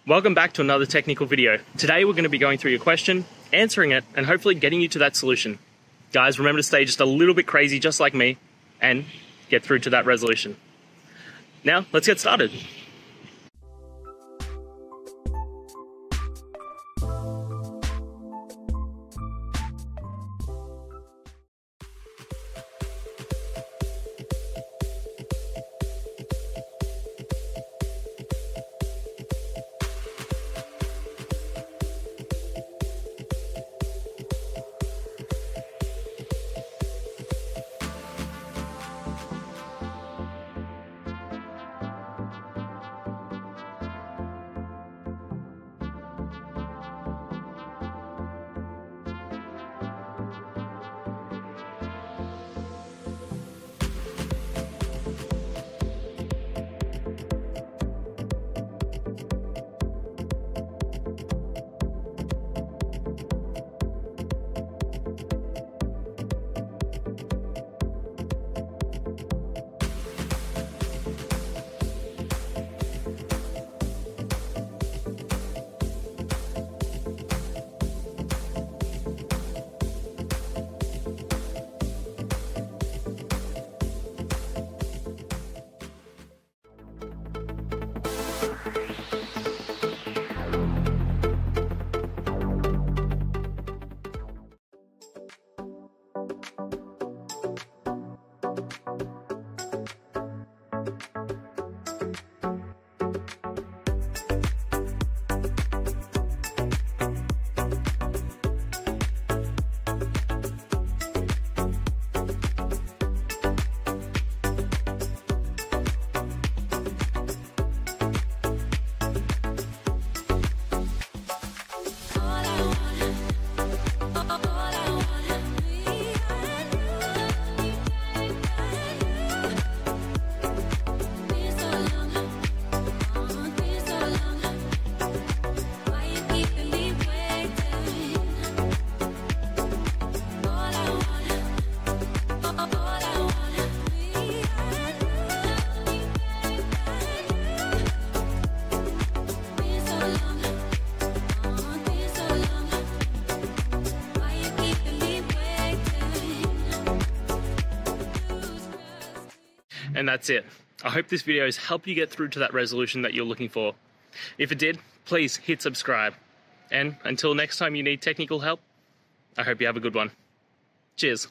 Welcome back to another technical video. Today we're going to be going through your question, answering it, and hopefully getting you to that solution. Guys, remember to stay just a little bit crazy just like me and get through to that resolution. Now, let's get started. And that's it. I hope this video has helped you get through to that resolution that you're looking for. If it did, please hit subscribe. And until next time you need technical help, I hope you have a good one. Cheers.